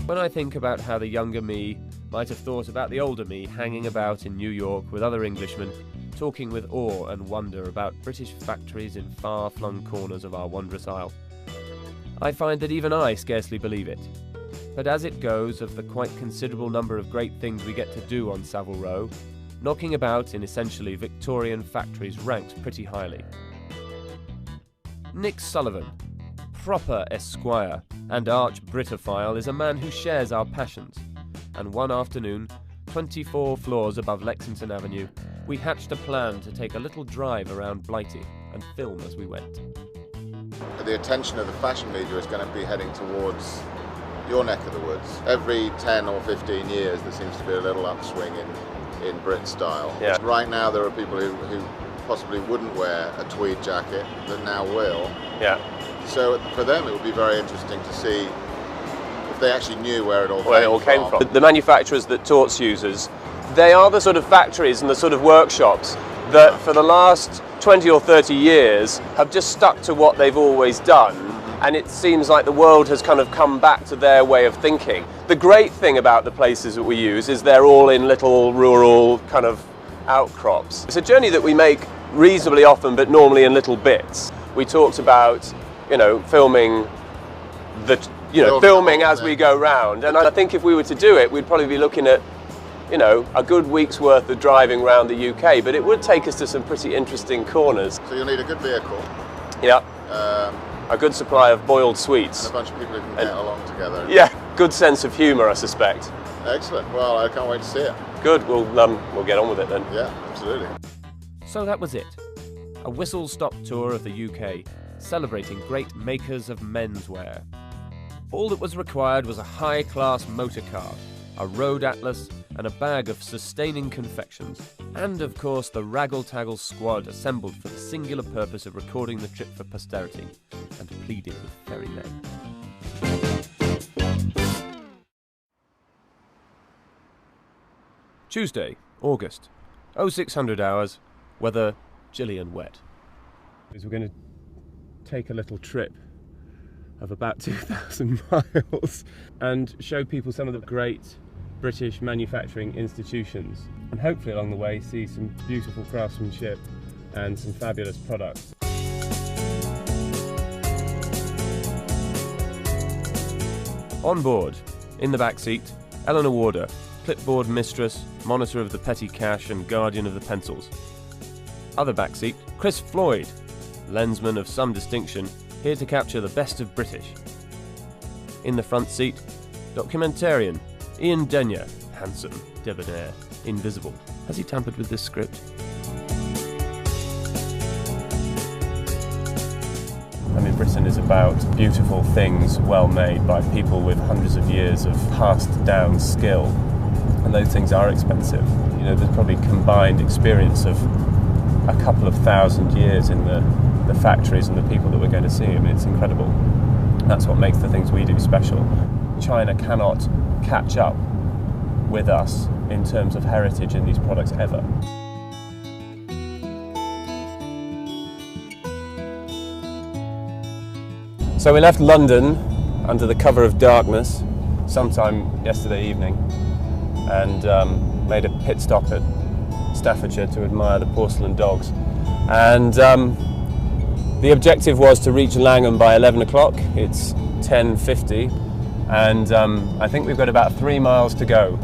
When I think about how the younger me might have thought about the older me hanging about in New York with other Englishmen, talking with awe and wonder about British factories in far-flung corners of our wondrous isle, I find that even I scarcely believe it. But as it goes, of the quite considerable number of great things we get to do on Savile Row, knocking about in essentially Victorian factories ranks pretty highly. Nick Sullivan, proper Esquire and arch-Britophile, is a man who shares our passions, and one afternoon, 24 floors above Lexington Avenue, we hatched a plan to take a little drive around Blighty and film as we went. The attention of the fashion media is going to be heading towards your neck of the woods. Every 10 or 15 years there seems to be a little upswing in Brit style. Yeah. Right now there are people who possibly wouldn't wear a tweed jacket that now will. Yeah. So for them it would be very interesting to see if they actually knew where it all came from. The manufacturers that Tautz uses, they are the sort of factories and the sort of workshops that for the last 20 or 30 years have just stuck to what they've always done, and it seems like the world has kind of come back to their way of thinking. The great thing about the places that we use is they're all in little rural kind of outcrops. It's a journey that we make reasonably often, but normally in little bits. We talked about, you know, filming as we go round, and I think if we were to do it, we'd probably be looking at, you know, a good week's worth of driving around the UK, but it would take us to some pretty interesting corners. So you'll need a good vehicle. Yeah. A good supply of boiled sweets. And a bunch of people who can get along together. Yeah. Good sense of humour, I suspect. Excellent. Well, I can't wait to see it. Good. We'll get on with it then. Yeah, absolutely. So that was it. A whistle-stop tour of the UK, celebrating great makers of menswear. All that was required was a high-class motor car, a road atlas, and a bag of sustaining confections, and of course the raggle-taggle squad assembled for the singular purpose of recording the trip for posterity and pleading with ferrymen. Tuesday, August, 0600 hours, weather chilly and wet. We're going to take a little trip of about 2,000 miles and show people some of the great British manufacturing institutions, and hopefully along the way see some beautiful craftsmanship and some fabulous products. On board, in the back seat, Eleanor Warder, clipboard mistress, monitor of the petty cash and guardian of the pencils. Other back seat, Chris Floyd, lensman of some distinction, here to capture the best of British. In the front seat, documentarian Ian Denyer, handsome, debonair, invisible. Has he tampered with this script? I mean, Britain is about beautiful things well made by people with hundreds of years of passed down skill, and those things are expensive. You know, there's probably combined experience of a couple of thousand years in the factories and the people that we're going to see. I mean, it's incredible. That's what makes the things we do special. China cannot catch up with us in terms of heritage in these products ever. So we left London under the cover of darkness sometime yesterday evening and made a pit stop at Staffordshire to admire the porcelain dogs. And the objective was to reach Langham by 11 o'clock. It's 10:50. And I think we've got about 3 miles to go.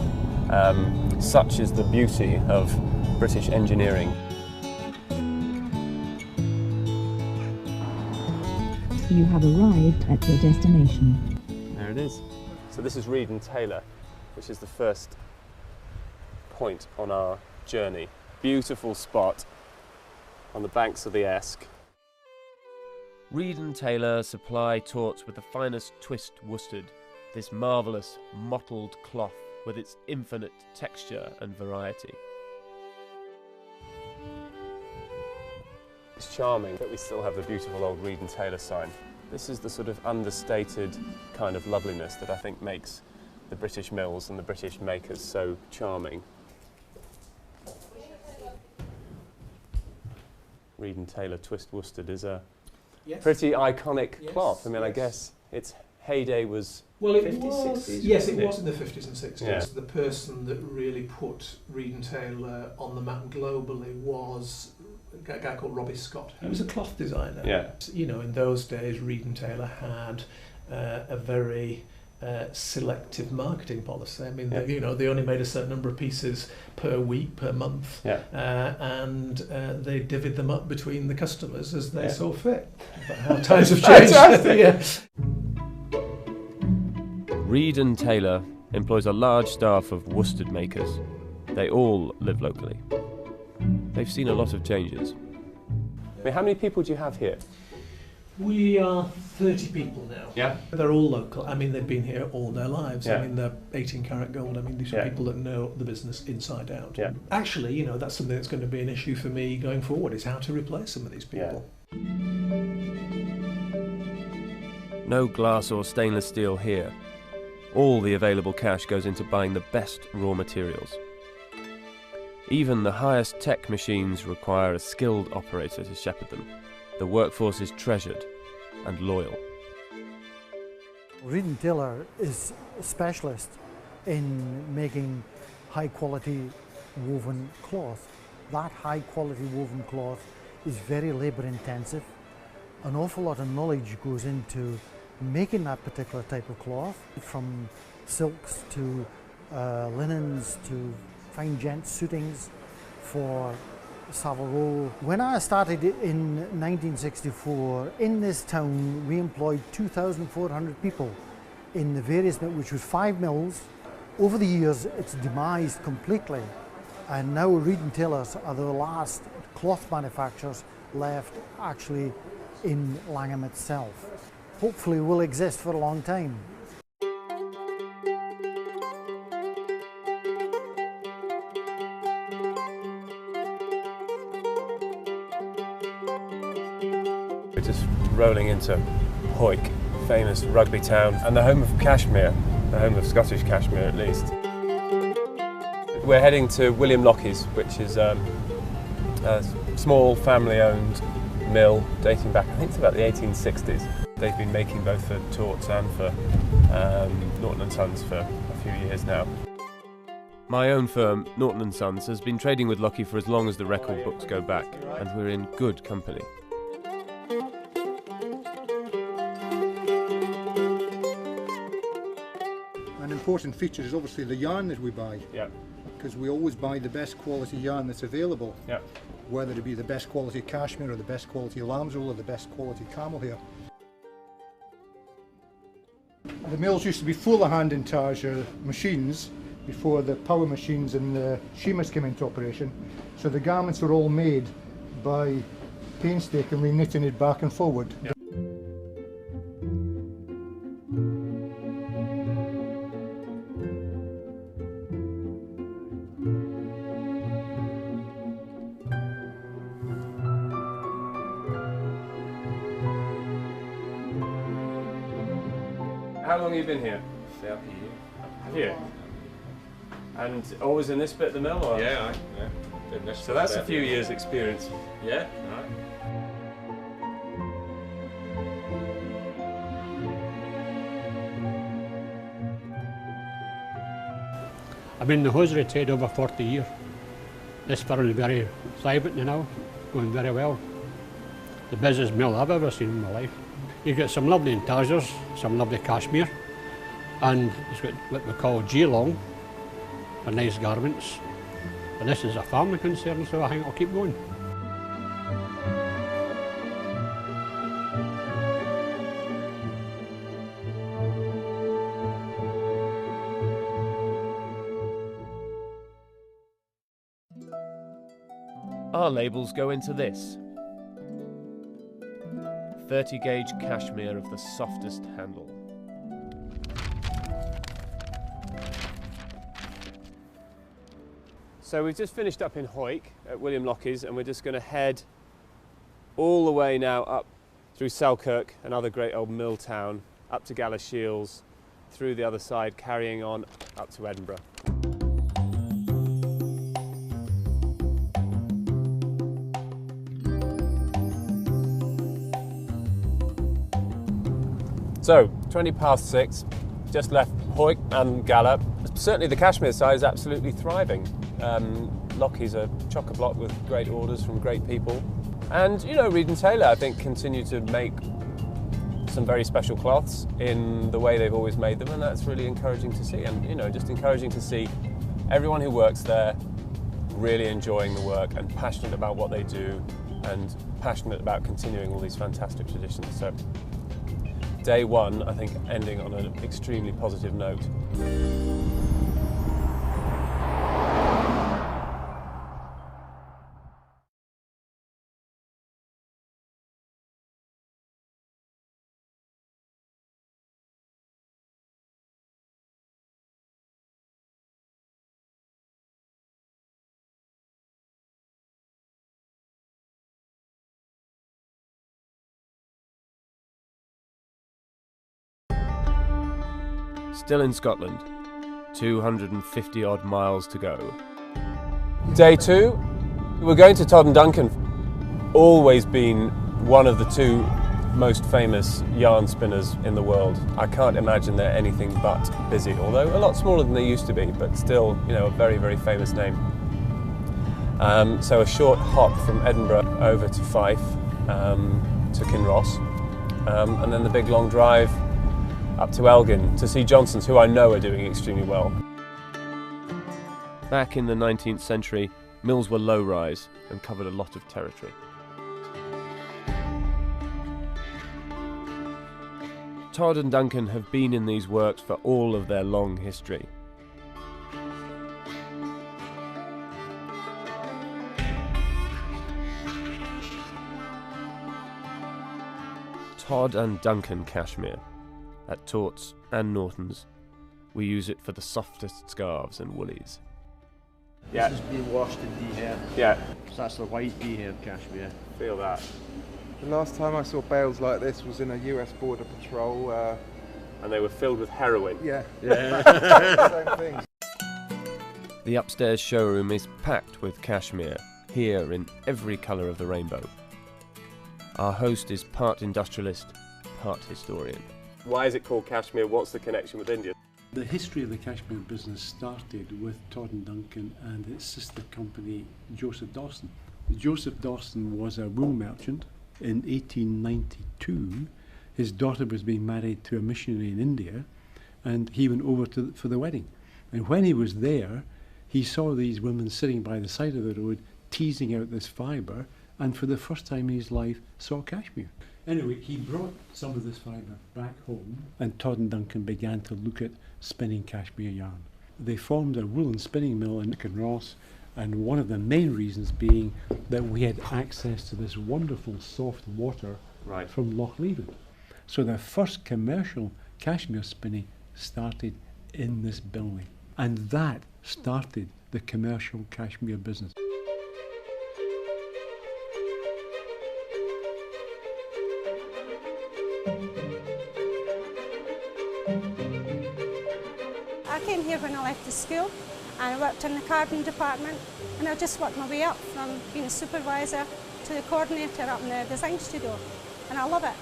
Such is the beauty of British engineering. You have arrived at your destination. There it is. So this is Reed and Taylor, which is the first point on our journey. Beautiful spot on the banks of the Esk. Reed and Taylor supply Tautz with the finest twist worsted, this marvellous mottled cloth with its infinite texture and variety. It's charming that we still have the beautiful old Reed and Taylor sign. This is the sort of understated kind of loveliness that I think makes the British mills and the British makers so charming. Reed and Taylor twist worsted is a pretty iconic cloth. I mean, I guess it's heyday was Well, it 50s, was, 60s? yes, it was in the 50s and 60s. Yeah. The person that really put Reed and Taylor on the map globally was a guy called Robbie Scott. He was a cloth designer. Yeah. You know, in those days, Reed and Taylor had a very selective marketing policy. I mean, they, you know, they only made a certain number of pieces per week, per month, and they divvied them up between the customers as they saw fit. But how times have changed. Reed and Taylor employs a large staff of worsted makers. They all live locally. They've seen a lot of changes. I mean, how many people do you have here? We are 30 people now. Yeah. They're all local. I mean, they've been here all their lives. Yeah. I mean, they're 18 karat gold. I mean, these are people that know the business inside out. Yeah. Actually, you know, that's something that's going to be an issue for me going forward, is how to replace some of these people. No glass or stainless steel here. All the available cash goes into buying the best raw materials. Even the highest tech machines require a skilled operator to shepherd them. The workforce is treasured and loyal. Reed & Taylor is a specialist in making high quality woven cloth. That high quality woven cloth is very labour intensive. An awful lot of knowledge goes into making that particular type of cloth, from silks to linens to fine gent suitings for Savile. When I started in 1964, in this town we employed 2,400 people in the various mills, which was 5 mills. Over the years it's demised completely, and now Reed & Taylor are the last cloth manufacturers left actually in Langham itself. Hopefully will exist for a long time. We're just rolling into Hawick, famous rugby town, and the home of cashmere, the home of Scottish cashmere at least. We're heading to William Lockie's, which is a small family-owned mill dating back, I think it's about the 1860s. They've been making both for Tautz and for Norton & Sons for a few years now. My own firm, Norton & Sons, has been trading with Lockie for as long as the record books go back, and we're in good company. An important feature is obviously the yarn that we buy. Yeah. Because we always buy the best quality yarn that's available. Yeah. Whether it be the best quality cashmere or the best quality lambswool or the best quality camel hair. The mills used to be full of hand intarsia machines before the power machines and the sheamers came into operation. So the garments were all made by painstakingly knitting it back and forward. Yeah. How long have you been here? 30 years. Have you? And always in this bit of the mill? Or? Yeah, been this So that's a 30 few years experience. Yeah, right. I've been in the hosiery trade over 40 years. This firm is very thriving now, going very well. The busiest mill I've ever seen in my life. You've got some lovely intarsias, some lovely cashmere, and it's got what we call G-long, for nice garments. And this is a family concern, so I think I'll keep going. Our labels go into this. 30 gauge cashmere of the softest handle. So we've just finished up in Hawick at William Lockie's, and we're just going to head all the way now up through Selkirk, another great old mill town, up to Galashiels, through the other side, carrying on up to Edinburgh. So, 20 past 6, just left Hoyt and Gala. Certainly the cashmere side is absolutely thriving. Lockheed's a chock-a-block with great orders from great people. And, you know, Reed & Taylor, I think, continue to make some very special cloths in the way they've always made them, and that's really encouraging to see. And, you know, just encouraging to see everyone who works there really enjoying the work and passionate about what they do and passionate about continuing all these fantastic traditions. So day one, I think, ending on an extremely positive note. Still in Scotland, 250 odd miles to go. Day two, we're going to Todd & Duncan. Always been one of the two most famous yarn spinners in the world. I can't imagine they're anything but busy, although a lot smaller than they used to be, but still, you know, a very, very famous name. So a short hop from Edinburgh over to Fife, to Kinross, and then the big long drive up to Elgin to see Johnson's, who I know are doing extremely well. Back in the 19th century, mills were low-rise and covered a lot of territory. Todd & Duncan have been in these works for all of their long history. Todd & Duncan cashmere. At Tautz and Norton's, we use it for the softest scarves and woolies. Yeah. This is being washed in dehair. Yeah. So that's the white dehair cashmere. Feel that. The last time I saw bales like this was in a US border patrol. And they were filled with heroin. Yeah. Yeah. Same thing. The upstairs showroom is packed with cashmere, here in every colour of the rainbow. Our host is part industrialist, part historian. Why is it called cashmere? What's the connection with India? The history of the cashmere business started with Todd & Duncan and its sister company, Joseph Dawson. Joseph Dawson was a wool merchant. In 1892, his daughter was being married to a missionary in India, and he went over for the wedding. And when he was there, he saw these women sitting by the side of the road, teasing out this fibre, and for the first time in his life, saw cashmere. Anyway, he brought some of this fibre back home, and Todd & Duncan began to look at spinning cashmere yarn. They formed a woolen spinning mill in Kinross, and one of the main reasons being that we had access to this wonderful soft water from Loch Leven. So the first commercial cashmere spinning started in this building, and that started the commercial cashmere business. I came here when I left the school and I worked in the carbon department, and I just worked my way up from being a supervisor to the coordinator up in the design studio, and I love it.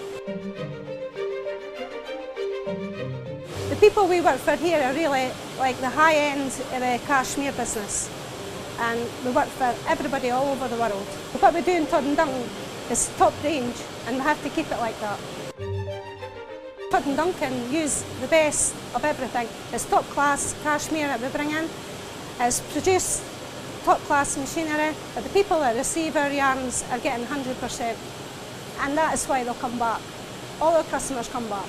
The people we work for here are really like the high end of the cashmere business, and we work for everybody all over the world. What we do in Todd & Duncan is top range, and we have to keep it like that. Todd & Duncan use the best of everything. It's top class cashmere that we bring in. It's produced top class machinery, but the people that receive our yarns are getting 100%. And that is why they'll come back. All our customers come back.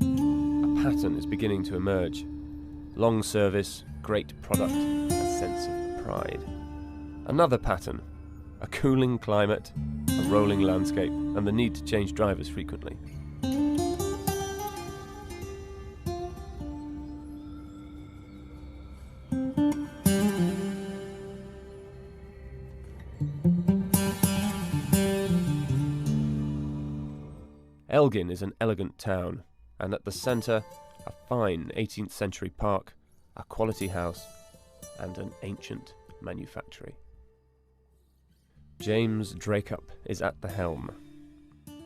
A pattern is beginning to emerge. Long service, great product, a sense of pride. Another pattern, a cooling climate, a rolling landscape, and the need to change drivers frequently. Elgin is an elegant town, and at the centre, a fine 18th century park, a quality house, and an ancient manufactory. James Dracup is at the helm.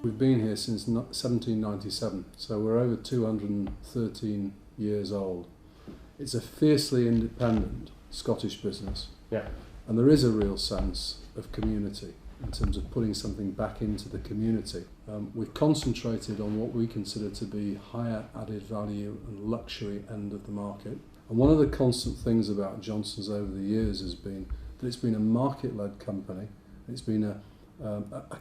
We've been here since 1797, so we're over 213 years old. It's a fiercely independent Scottish business, and there is a real sense of community in terms of putting something back into the community. We've concentrated on what we consider to be higher added value and luxury end of the market. And one of the constant things about Johnson's over the years has been that it's been a market-led company. It's been a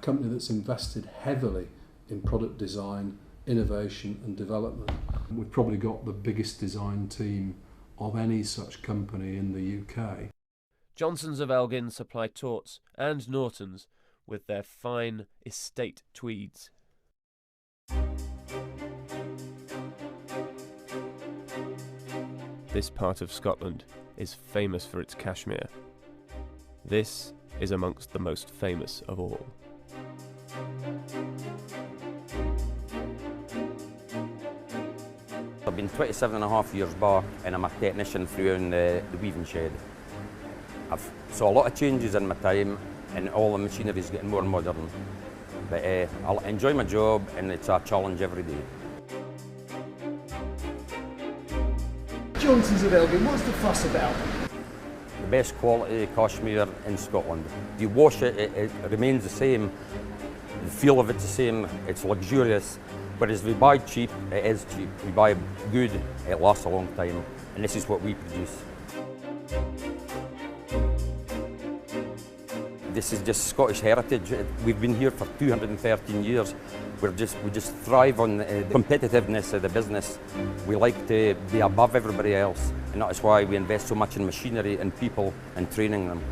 company that's invested heavily in product design, innovation and development. We've probably got the biggest design team of any such company in the UK. Johnsons of Elgin supply Tautz and Nortons with their fine estate tweeds. This part of Scotland is famous for its cashmere. This is amongst the most famous of all. I've been 27.5 years back and I'm a technician through in the weaving shed. I've saw a lot of changes in my time and all the machinery is getting more modern. But I'll enjoy my job and it's a challenge every day. Johnsons of Elgin, what's the fuss about? The best quality cashmere in Scotland. If you wash it, it remains the same. The feel of it's the same, it's luxurious. Whereas if we buy cheap, it is cheap. We buy good, it lasts a long time. And this is what we produce. This is just Scottish heritage. We've been here for 213 years. We just thrive on the competitiveness of the business. We like to be above everybody else, and that is why we invest so much in machinery and people and training them.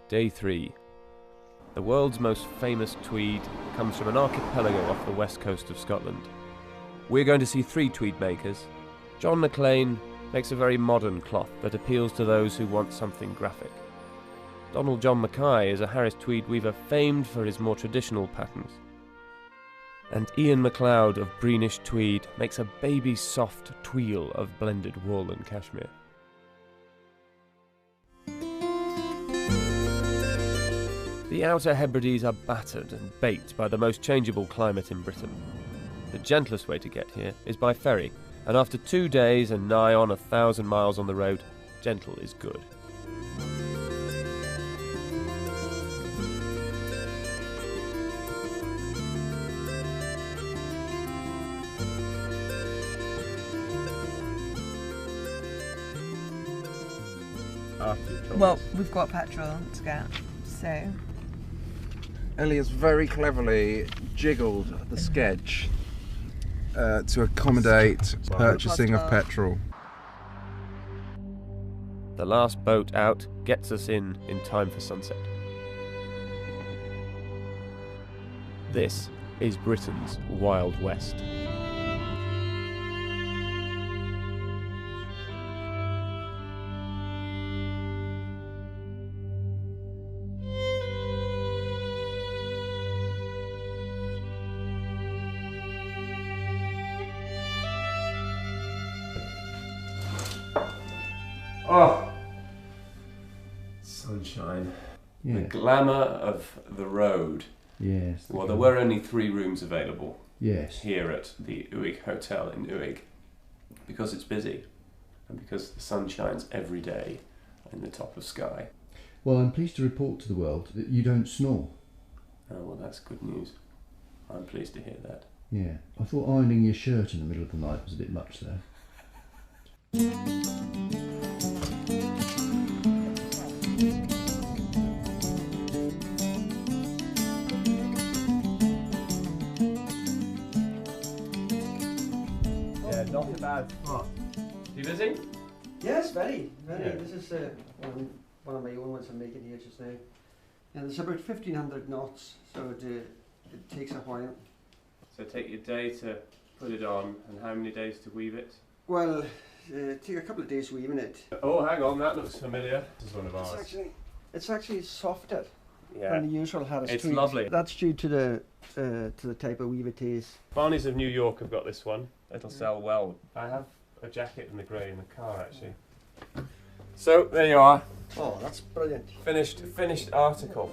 Day 3. The world's most famous tweed comes from an archipelago off the west coast of Scotland. We're going to see 3 tweed makers. John McLean makes a very modern cloth that appeals to those who want something graphic. Donald John Mackay is a Harris tweed weaver famed for his more traditional patterns. And Ian MacLeod of Breenish Tweed makes a baby soft tweel of blended wool and cashmere. The Outer Hebrides are battered and baked by the most changeable climate in Britain. The gentlest way to get here is by ferry, and after 2 days and nigh on 1,000 miles on the road, gentle is good. Well, we've got petrol to get, so... Ellie has very cleverly jiggled the sketch to accommodate purchasing of petrol. The last boat out gets us in time for sunset. This is Britain's Wild West. Oh, sunshine. Yeah. The glamour of the road. Yes. Well, there were only 3 rooms available. Yes. Here at the Uig Hotel in Uig, because it's busy, and because the sun shines every day in the top of Skye. Well, I'm pleased to report to the world that you don't snore. Oh, well, that's good news. I'm pleased to hear that. Yeah. I thought ironing your shirt in the middle of the night was a bit much there. Yeah, not a bad spot. You busy? Yes, very. Yeah. This is one of my own ones I'm making here just now. And it's about 1500 knots, so it takes a while. So take your day to put it on, and how many days to weave it? Well, take a couple of days weaving it. Oh, hang on, that looks familiar. This is one of ours. It's actually softer Yeah. than the usual Harris It's tweed. lovely. That's due to the type of weave it is. Barneys of New York have got this one. It'll sell well. I have a jacket in the grey in the car, actually. So there you are. Oh, that's brilliant. Finished article.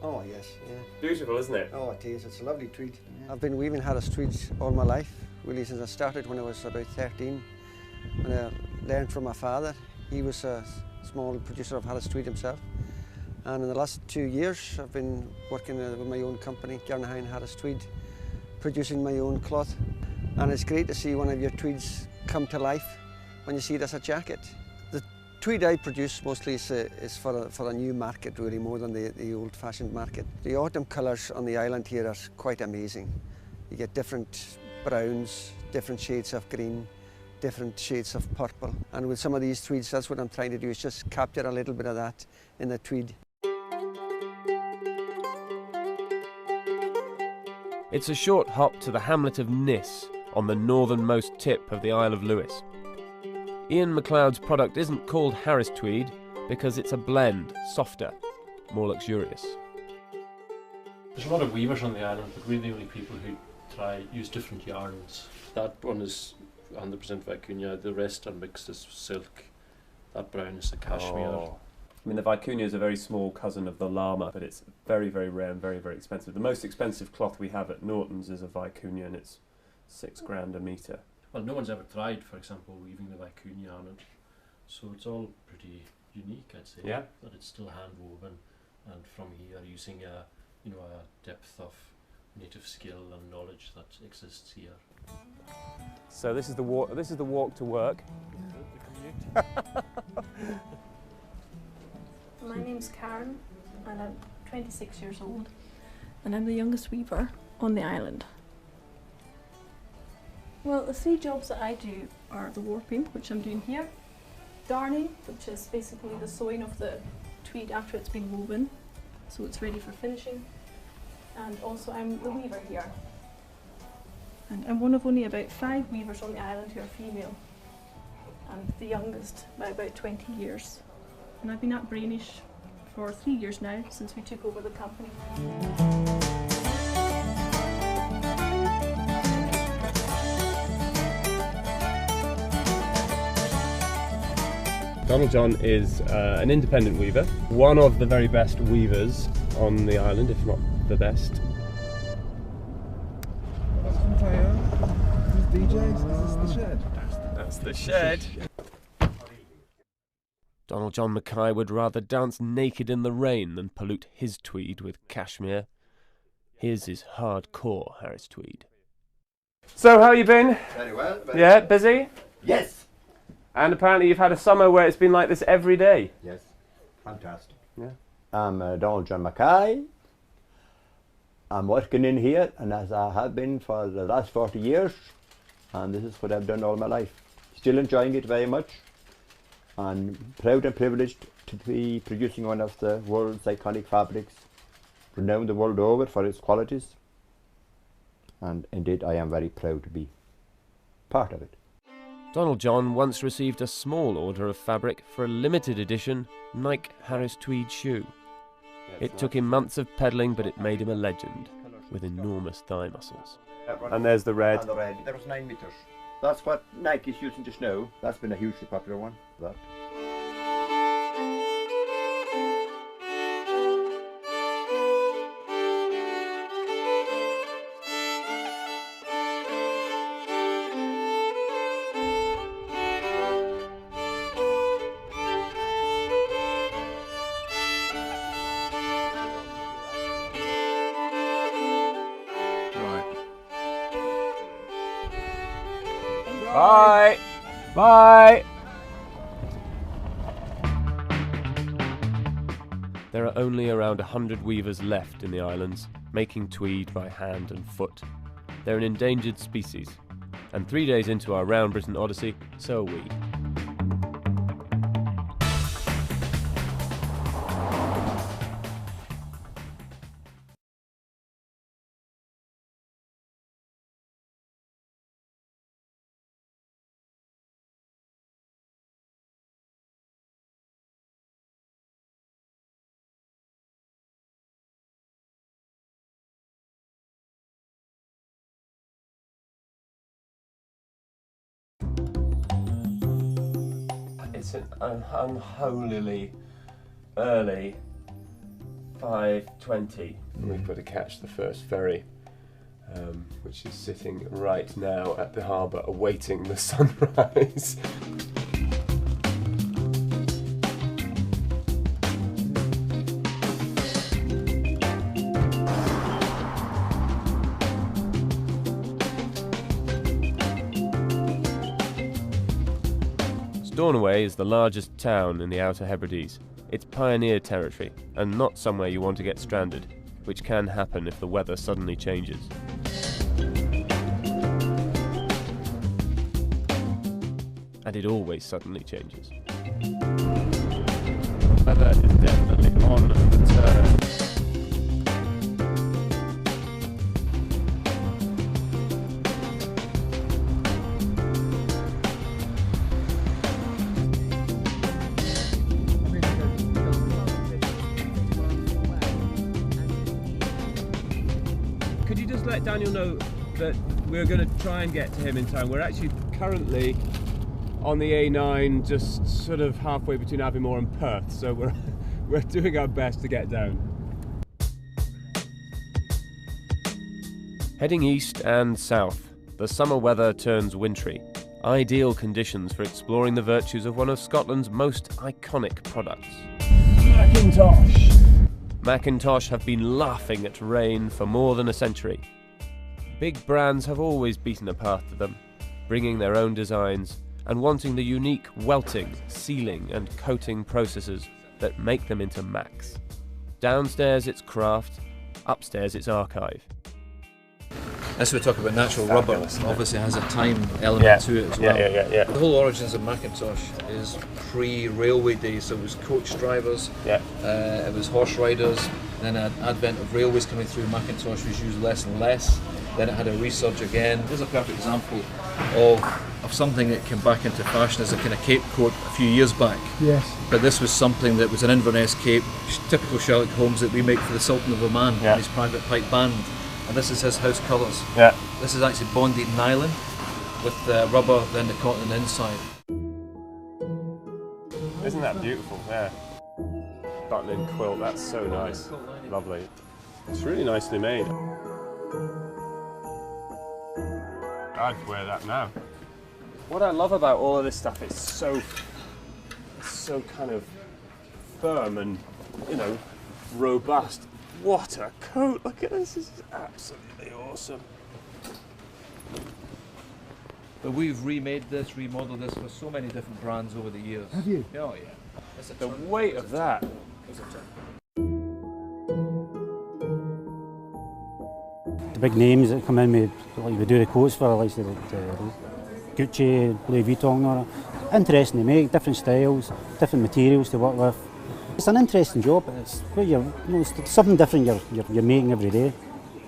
Oh yes, yeah. Beautiful, isn't it? Oh, it is. It's a lovely tweed. I've been weaving Harris tweeds all my life, really since I started when I was about 13. When I learned from my father. He was a small producer of Harris tweed himself. And in the last 2 years, I've been working with my own company, Garnaheim Harris Tweed, producing my own cloth. And it's great to see one of your tweeds come to life when you see it as a jacket. The tweed I produce mostly is for a new market, really, more than the old-fashioned market. The autumn colours on the island here are quite amazing. You get different browns, different shades of green, different shades of purple. And with some of these tweeds, that's what I'm trying to do, is just capture a little bit of that in the tweed. It's a short hop to the hamlet of Nis on the northernmost tip of the Isle of Lewis. Ian MacLeod's product isn't called Harris tweed because it's a blend, softer, more luxurious. There's a lot of weavers on the island, but we're the only people who use different yarns. That one is 100% vicuña, the rest are mixed as silk. That brown is the cashmere. Oh. I mean, the vicuña is a very small cousin of the llama, but it's very, very rare and very, very expensive. The most expensive cloth we have at Norton's is a vicuña, and it's £6 a metre. Well, no one's ever tried, for example, weaving the vicuña on it. So it's all pretty unique, I'd say. Yeah. That it's still hand woven, and from here using a depth of native skill and knowledge that exists here. So this is the walk. This is the walk to work. My name's Karen, and I'm 26 years old, and I'm the youngest weaver on the island. Well, the 3 jobs that I do are the warping, which I'm doing here, darning, which is basically the sewing of the tweed after it's been woven, so it's ready for finishing, and also I'm the weaver here. And I'm one of only about 5 weavers on the island who are female, and the youngest by about 20 years. And I've been at Brainish for 3 years now, since we took over the company. Donald John is an independent weaver, one of the very best weavers on the island, if not the best. DJs, this is the shed. That's the shed. Donald John Mackay would rather dance naked in the rain than pollute his tweed with cashmere. His is hardcore Harris tweed. So how you been? Very well. Yeah, busy? Yes. And apparently you've had a summer where it's been like this every day. Yes. Fantastic. Yeah. I'm Donald John Mackay. I'm working in here, and as I have been for the last 40 years, and this is what I've done all my life. Still enjoying it very much. I'm proud and privileged to be producing one of the world's iconic fabrics, renowned the world over for its qualities, and indeed I am very proud to be part of it. Donald John once received a small order of fabric for a limited edition Nike Harris tweed shoe. It took him months of peddling, but it made him a legend, with enormous thigh muscles. And there's the red. And the red. There was 9 meters. That's what Nike's using just now. That's been a hugely popular one. That. Bye! Bye! There are only around 100 weavers left in the islands, making tweed by hand and foot. They're an endangered species, and 3 days into our round Britain odyssey, so are we. It's an unholily early 5:20. We've got to catch the first ferry, which is sitting right now at the harbour awaiting the sunrise. Stornoway is the largest town in the Outer Hebrides. It's pioneer territory, and not somewhere you want to get stranded, which can happen if the weather suddenly changes. And it always suddenly changes. Weather is definitely on the turn. Could you just let Daniel know that we're going to try and get to him in time? We're actually currently on the A9, just sort of halfway between Aviemore and Perth, so we're doing our best to get down. Heading east and south, the summer weather turns wintry. Ideal conditions for exploring the virtues of one of Scotland's most iconic products. Macintosh! Macintosh have been laughing at rain for more than a century. Big brands have always beaten a path to them, bringing their own designs and wanting the unique welting, sealing and coating processes that make them into Macs. Downstairs it's craft, upstairs it's archive. As we talk about natural rubber, obviously has a time element to it as well. Yeah. The whole origins of Macintosh is pre-railway days, so it was coach drivers, it was horse riders, then advent of railways coming through, Macintosh was used less and less, then it had a resurge again. Here's a perfect example of something that came back into fashion as a kind of cape coat a few years back. Yes. But this was something that was an Inverness cape, typical Sherlock Holmes that we make for the Sultan of Oman and his private pipe band. And this is his house colours. Yeah. This is actually bonded nylon with rubber, then the cotton inside. Isn't that beautiful? Yeah. Button-in quilt, that's so nice. Lovely. It's really nicely made. I'd wear that now. What I love about all of this stuff, it's so kind of firm and, you know, robust. What a coat! Look at this, this is absolutely awesome. But we've remade this, remodeled this for so many different brands over the years. Have you? Oh yeah. The weight of that. The big names that come in, we do the coats for, like Gucci, Louis Vuitton and all that. Interesting to make, different styles, different materials to work with. It's an interesting job. It's where it's something different you're making every day.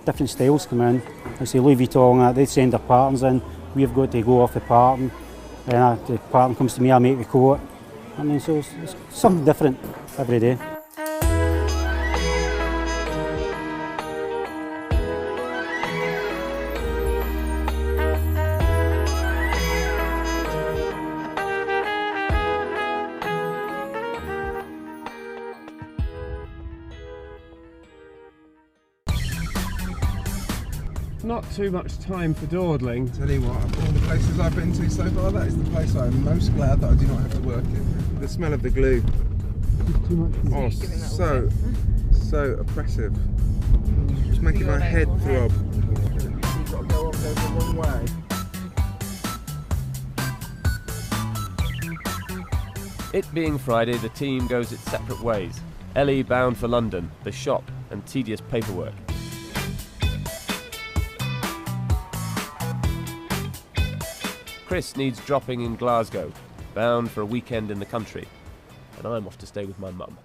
Different styles come in. Like say Louis Vuitton, they send their patterns in. We've got to go off the pattern. And the pattern comes to me, I make the coat. I mean, so it's something different every day. Not too much time for dawdling. Tell you what, of all the places I've been to so far, that is the place I'm most glad that I do not have to work in. The smell of the glue. Too much. Oh, so oppressive. It's making my head throb. You've got to go the wrong way. It being Friday, the team goes its separate ways. Ellie bound for London, the shop, and tedious paperwork. Chris needs dropping in Glasgow, bound for a weekend in the country, and I'm off to stay with my mum.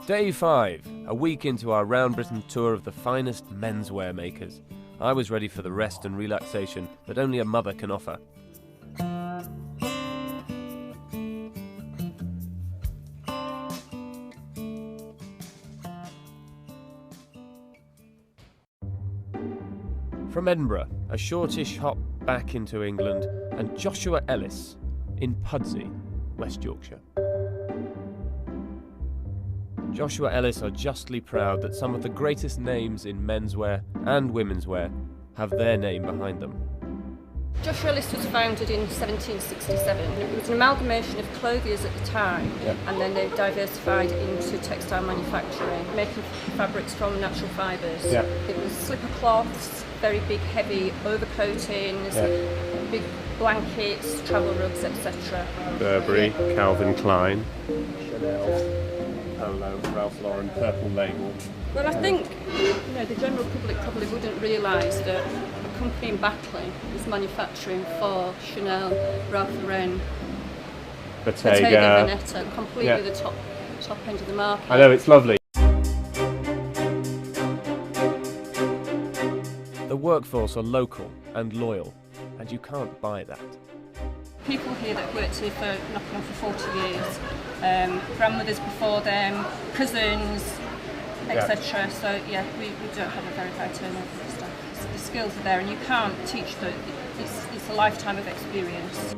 Day 5, a week into our round Britain tour of the finest menswear makers. I was ready for the rest and relaxation that only a mother can offer. From Edinburgh, a shortish hop back into England, and Joshua Ellis in Pudsey, West Yorkshire. Joshua Ellis are justly proud that some of the greatest names in menswear and womenswear have their name behind them. Joshua Ellis was founded in 1767. It was an amalgamation of clothiers at the time, and then they diversified into textile manufacturing, making fabrics from natural fibres. It was slipper cloths, very big heavy overcoatings, big blankets, travel rugs, etc. Burberry, Calvin Klein, Chanel, Polo, Ralph Lauren, Purple Label. Well, I think the general public probably wouldn't realise that a company in Batley is manufacturing for Chanel, Ralph Lauren, Bottega, Veneta, completely the top end of the market. I know, it's lovely. The workforce are local and loyal, and you can't buy that. People here that worked here for knocking on for 40 years, grandmothers before them, cousins, etc. So yeah, we don't have a very high turnover of staff. The skills are there, and you can't teach them. It's a lifetime of experience.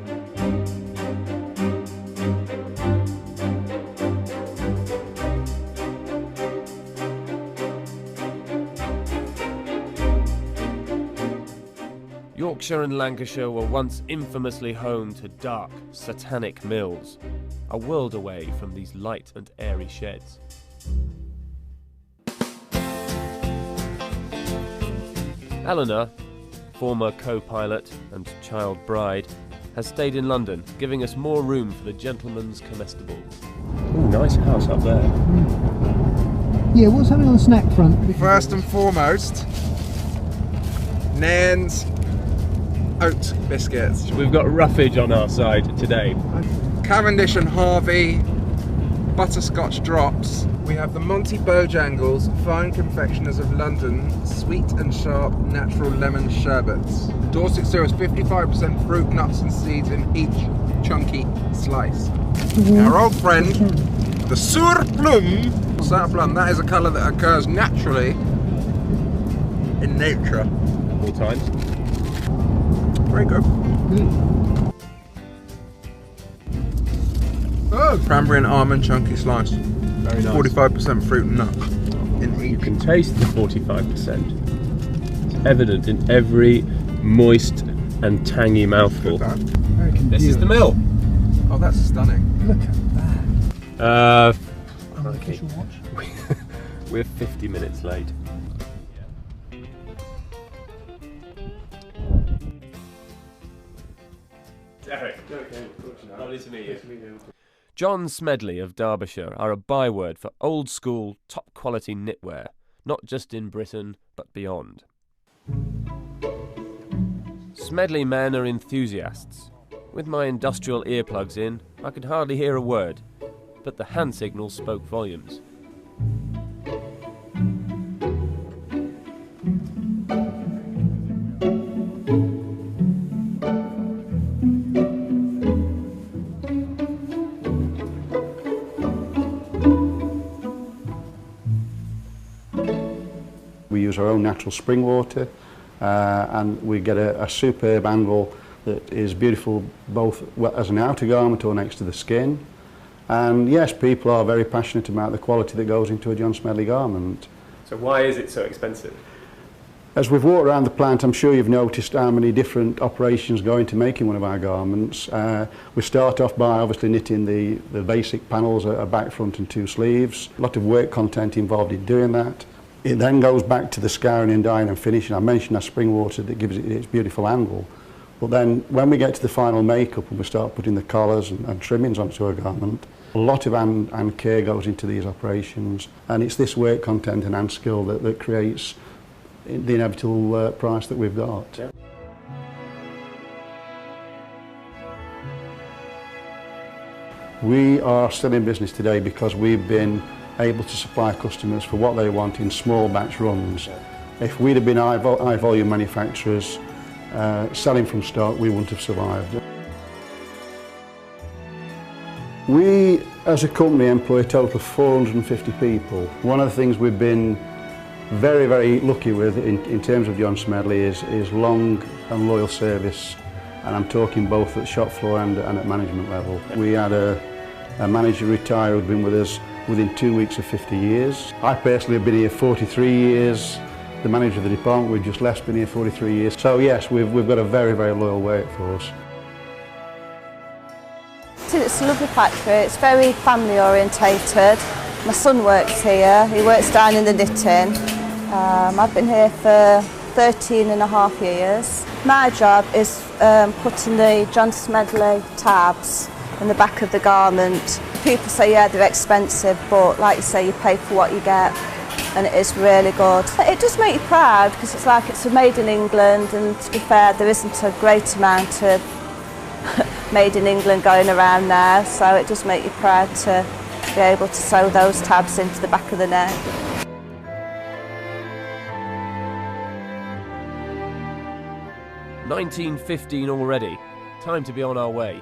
Yorkshire and Lancashire were once infamously home to dark, satanic mills, a world away from these light and airy sheds. Eleanor, former co-pilot and child bride, has stayed in London, giving us more room for the gentleman's comestibles. Ooh, nice house up there. Yeah, what's happening on the snack front? First and foremost, Nairn's oat biscuits. We've got roughage on our side today. Cavendish and Harvey butterscotch drops. We have the Monty Bojangles Fine Confectioners of London sweet and sharp natural lemon sherbets. Dorset syrup is 55% fruit, nuts and seeds in each chunky slice. Our old friend, the Sour Plum. Sour plum, that is a colour that occurs naturally in nature. All times. Very good. Oh, cranberry and almond chunky slice. Very nice. 45% fruit and nut in each. You can taste the 45%. It's evident in every moist and tangy mouthful. This is the mill. Oh, that's stunning. Look at that. Okay. We're 50 minutes late. Derek. Lovely to meet you. John Smedley of Derbyshire are a byword for old school, top quality knitwear, not just in Britain, but beyond. Smedley men are enthusiasts. With my industrial earplugs in, I could hardly hear a word, but the hand signal spoke volumes. We use our own natural spring water and we get a superb angle that is beautiful both as an outer garment or next to the skin. And yes, people are very passionate about the quality that goes into a John Smedley garment. So why is it so expensive? As we've walked around the plant, I'm sure you've noticed how many different operations go into making one of our garments. We start off by obviously knitting the basic panels, a back, front and two sleeves. A lot of work content involved in doing that. It then goes back to the scouring and dyeing and finishing. I mentioned our spring water that gives it its beautiful angle. But then when we get to the final makeup and we start putting the collars and trimmings onto a garment, a lot of hand care goes into these operations, and it's this work content and hand skill that creates the inevitable price that we've got. Yeah. We are still in business today because we've been able to supply customers for what they want in small batch runs. If we'd have been high volume manufacturers selling from stock, we wouldn't have survived. We, as a company, employ a total of 450 people. One of the things we've been very, very lucky with in terms of John Smedley is long and loyal service, and I'm talking both at shop floor and at management level. We had a manager retire who'd been with us within 2 weeks of 50 years. I personally have been here 43 years. The manager of the department we've just left's been here 43 years. So yes, we've got a very, very loyal workforce. It's a lovely factory, it's very family orientated. My son works here, he works down in the knitting. I've been here for 13.5 years. My job is putting the John Smedley tabs in the back of the garment. People say, yeah, they're expensive, but like you say, you pay for what you get, and it is really good. It does make you proud, because it's like it's made in England, and to be fair, there isn't a great amount of made in England going around now, so it does make you proud to be able to sew those tabs into the back of the neck. "1915 already. Time to be on our way.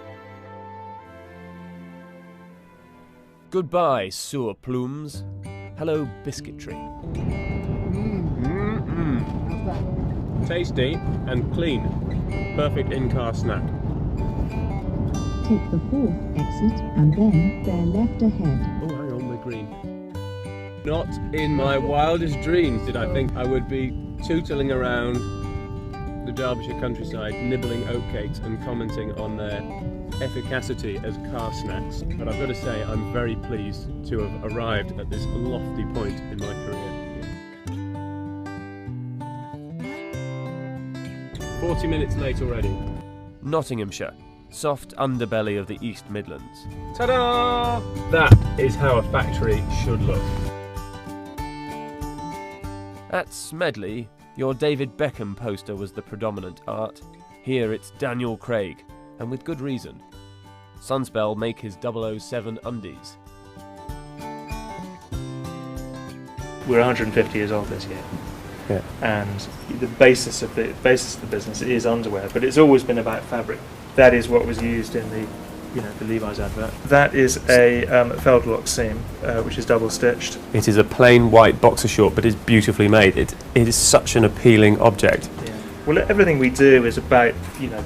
Goodbye, sewer plumes. Hello, biscuitry." Tasty and clean. Perfect in-car snack. Take the 4th exit and then bear left ahead. Oh, hang on, we're green. Not in my wildest dreams did I think I would be tootling around the Derbyshire countryside, nibbling oatcakes and commenting on their efficacy as car snacks. But I've got to say, I'm very pleased to have arrived at this lofty point in my career. 40 minutes late already. Nottinghamshire. Soft underbelly of the East Midlands. Ta-da! That is how a factory should look. At Smedley, your David Beckham poster was the predominant art. Here it's Daniel Craig, and with good reason. Sunspell make his 007 undies. We're 150 years old this year. Yeah. And the basis of the business is underwear, but it's always been about fabric. That is what was used in the Levi's advert. That is a felt-lock seam, which is double stitched. It is a plain white boxer short, but it's beautifully made. It is such an appealing object. Yeah. Well, everything we do is about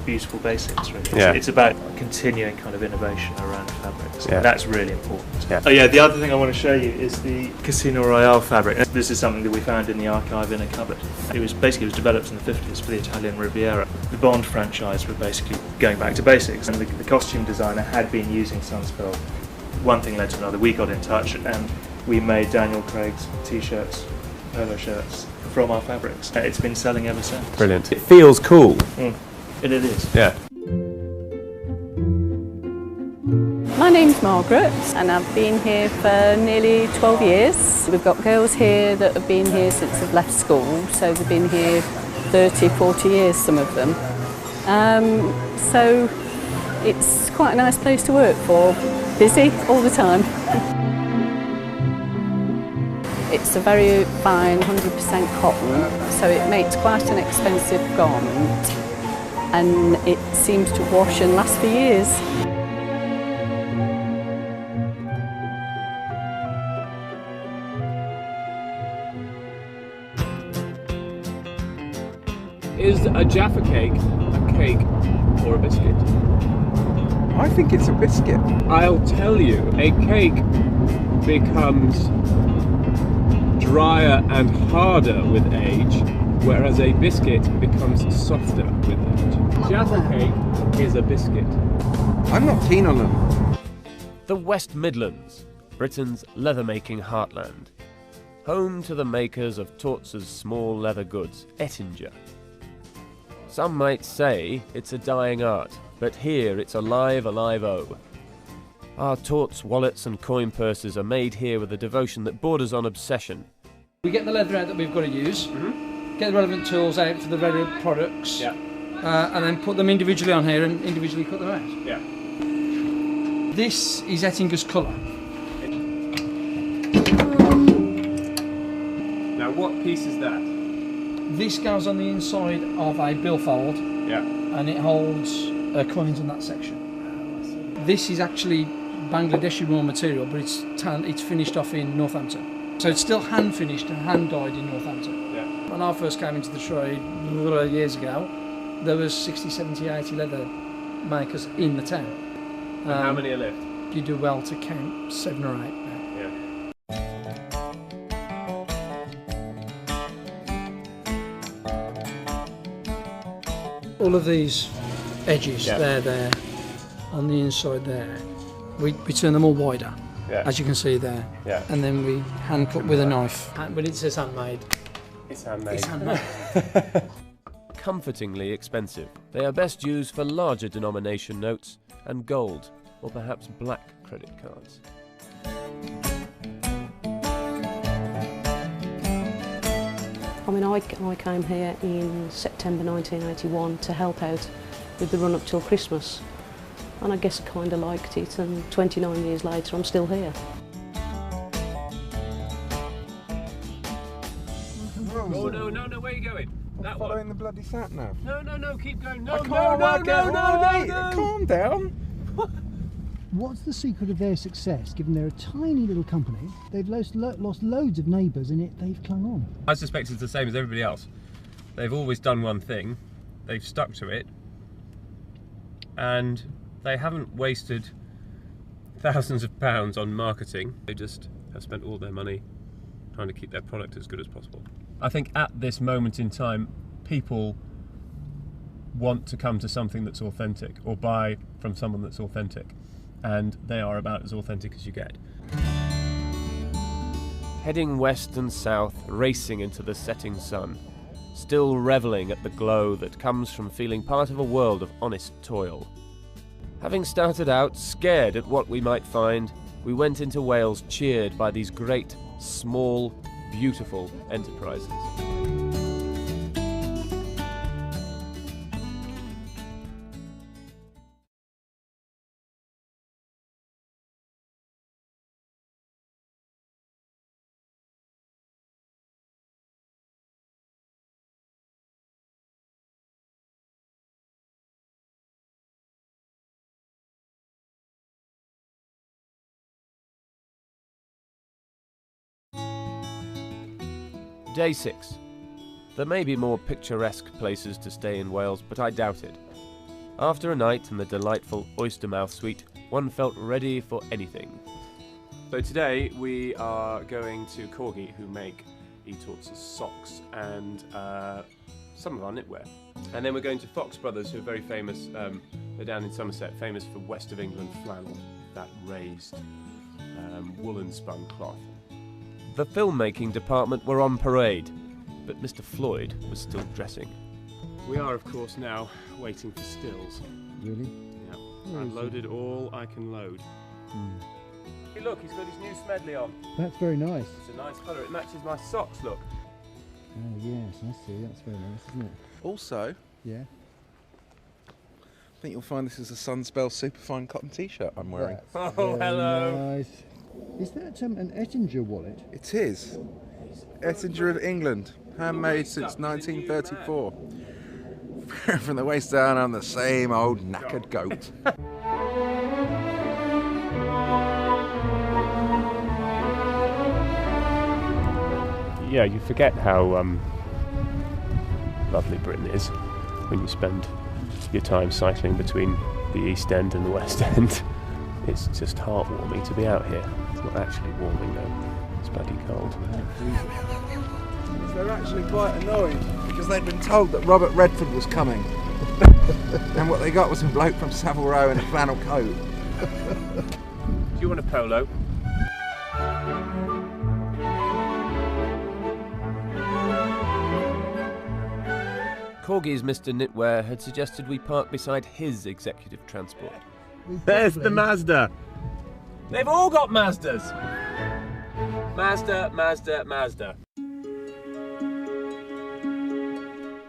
beautiful basics. Really, Yeah. It's about continuing kind of innovation around fabrics. Yeah. And that's really important. Yeah. Oh yeah, the other thing I want to show you is the Casino Royale fabric. This is something that we found in the archive in a cupboard. It was developed in the 50s for the Italian Riviera. The Bond franchise were basically going back to basics, and the costume designer had been using Sunspell. One thing led to another. We got in touch and we made Daniel Craig's t-shirts, polo shirts from our fabrics. It's been selling ever since. Brilliant. It feels cool. It is. Yeah. My name's Margaret and I've been here for nearly 12 years. We've got girls here that have been here since they've left school, so they've been here 30, 40 years, some of them. So it's quite a nice place to work for. Busy all the time. It's a very fine 100% cotton, so it makes quite an expensive garment, and it seems to wash and last for years. Is a Jaffa cake a cake or a biscuit? I think it's a biscuit. I'll tell you, a cake becomes drier and harder with age, whereas a biscuit becomes softer with age. Jaffa cake is a biscuit. I'm not keen on them. The West Midlands, Britain's leather-making heartland. Home to the makers of Tautz's small leather goods, Ettinger. Some might say it's a dying art, but here it's alive, alive-o. Our Tautz wallets and coin purses are made here with a devotion that borders on obsession. We get the leather out that we've got to use, get the relevant tools out for the relevant products, and then put them individually on here and individually cut them out. Yeah. This is Ettinger's colour. Now, what piece is that? This goes on the inside of a billfold, and it holds coins in that section. This is actually Bangladeshi raw material, but it's finished off in Northampton. So it's still hand finished and hand dyed in Northampton. Yeah. When I first came into the trade years ago, there was 60, 70, 80 leather makers in the town. And how many are left? You do well to count 7 or 8 now. All of these edges, they're there, on the inside there, we turn them all wider, as you can see there, and then we hand cut with a knife. But it says handmade. It's handmade. It's handmade. Comfortingly expensive. They are best used for larger denomination notes and gold, or perhaps black credit cards. I mean, I came here in September 1981 to help out with the run-up till Christmas, and I guess I kind of liked it, and 29 years later I'm still here. No, where are you going? I'm following the bloody sat nav. No, keep going. No, I can't work out. Calm down. What's the secret of their success, given they're a tiny little company? They've lost loads of neighbours and yet they've clung on. I suspect it's the same as everybody else. They've always done one thing, they've stuck to it, and they haven't wasted thousands of pounds on marketing. They just have spent all their money trying to keep their product as good as possible. I think at this moment in time, people want to come to something that's authentic, or buy from someone that's authentic, and they are about as authentic as you get. Heading west and south, racing into the setting sun, still revelling at the glow that comes from feeling part of a world of honest toil. Having started out scared at what we might find, we went into Wales cheered by these great, small, beautiful enterprises. Day 6. There may be more picturesque places to stay in Wales, but I doubt it. After a night in the delightful Oystermouth suite, one felt ready for anything. So today we are going to Corgi, who make Tautz socks and some of our knitwear. And then we're going to Fox Brothers, who are very famous, they're down in Somerset, famous for West of England flannel, that raised woolen spun cloth. The filmmaking department were on parade, but Mr. Floyd was still dressing. We are, of course, now waiting for stills. Really? Yeah. I've loaded all I can load. Hey, look, he's got his new Smedley on. That's very nice. It's a nice colour. It matches my socks, look. Oh, yes, I see. That's very nice, isn't it? Also, yeah, I think you'll find this is a Sunspell Superfine cotton t-shirt I'm wearing. Oh, hello. Nice. Is that an Ettinger wallet? It is. Ettinger of England, handmade since 1934. From the waist down, I'm the same old knackered goat. Yeah, you forget how lovely Britain is when you spend your time cycling between the East End and the West End. It's just heartwarming to be out here. It's not actually warming though, it's bloody cold. They're actually quite annoyed because they'd been told that Robert Redford was coming. And what they got was a bloke from Savile Row in a flannel coat. Do you want a polo? Corgi's Mr. Knitwear had suggested we park beside his executive transport. There's the Mazda! They've all got Mazdas! Mazda, Mazda, Mazda.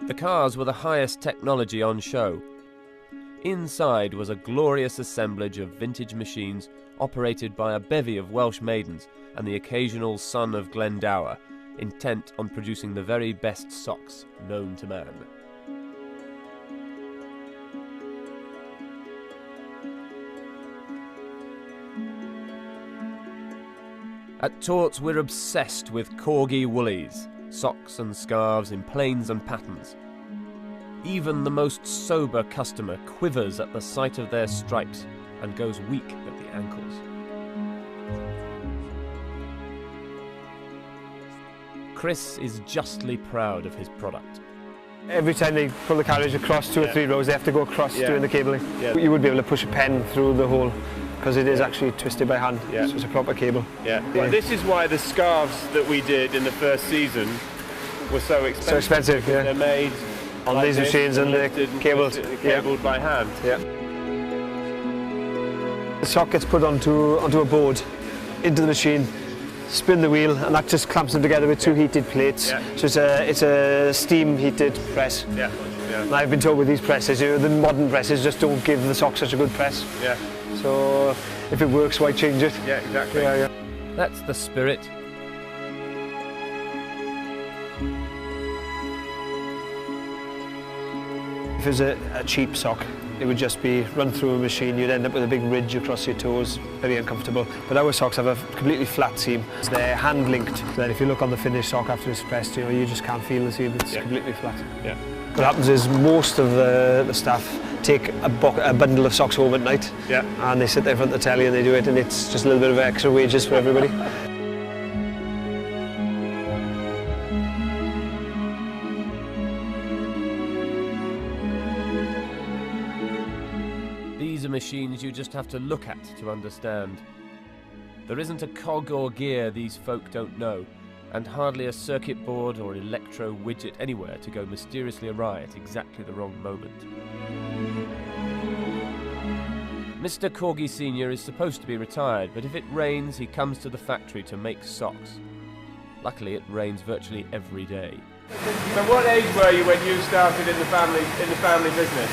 The cars were the highest technology on show. Inside was a glorious assemblage of vintage machines operated by a bevy of Welsh maidens and the occasional son of Glendower, intent on producing the very best socks known to man. At Tautz, we're obsessed with corgi woolies, socks and scarves in plains and patterns. Even the most sober customer quivers at the sight of their stripes and goes weak at the ankles. Chris is justly proud of his product. Every time they pull the carriage across 2 or 3 rows, they have to go across doing the cabling. You would be able to push a pen through the hole because it is actually twisted by hand, so it's a proper cable. Well, this is why the scarves that we did in the first season were so expensive. So expensive, They're made on like these machines and they're cabled by hand. The sock gets put onto a board, into the machine, spin the wheel, and that just clamps them together with 2 heated plates. So it's a steam heated press. And I've been told with these presses, the modern presses just don't give the sock such a good press. So if it works, why change it? Yeah, exactly. That's the spirit. If it was a cheap sock, it would just be run through a machine, you'd end up with a big ridge across your toes, very uncomfortable. But our socks have a completely flat seam. They're hand linked. So then if you look on the finished sock after it's pressed, you just can't feel the seam, it's completely flat. What happens is most of the staff take a bundle of socks home at night and they sit there in front of the telly and they do it, and it's just a little bit of extra wages for everybody. These are machines you just have to look at to understand. There isn't a cog or gear these folk don't know, and hardly a circuit board or electro widget anywhere to go mysteriously awry at exactly the wrong moment. Mr. Corgi Sr. is supposed to be retired, but if it rains, he comes to the factory to make socks. Luckily, it rains virtually every day. So what age were you when you started in the family business?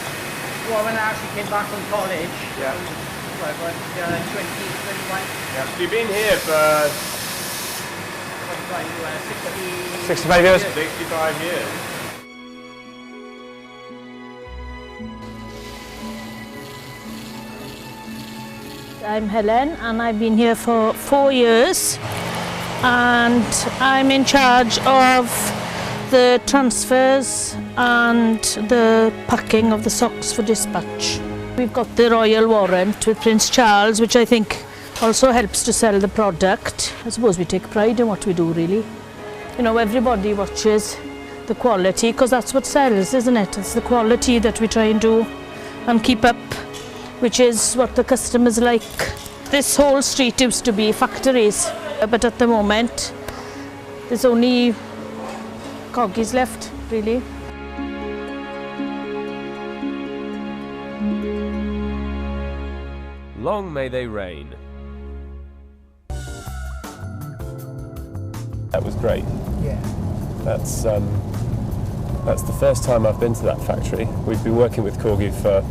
Well, when I actually came back from college, Yeah. I was 20, 21. Yeah. So you've been here for 65 years. 65 years. I'm Helen and I've been here for 4 years, and I'm in charge of the transfers and the packing of the socks for dispatch. We've got the royal warrant with Prince Charles, which I think also helps to sell the product. I suppose we take pride in what we do, really. You know, everybody watches the quality because that's what sells, isn't it? It's the quality that we try and do and keep up, which is what the customers like. This whole street used to be factories, but at the moment there's only coggies left, really. Long may they reign. That was great. Yeah. That's the first time I've been to that factory. We've been working with Corgi for,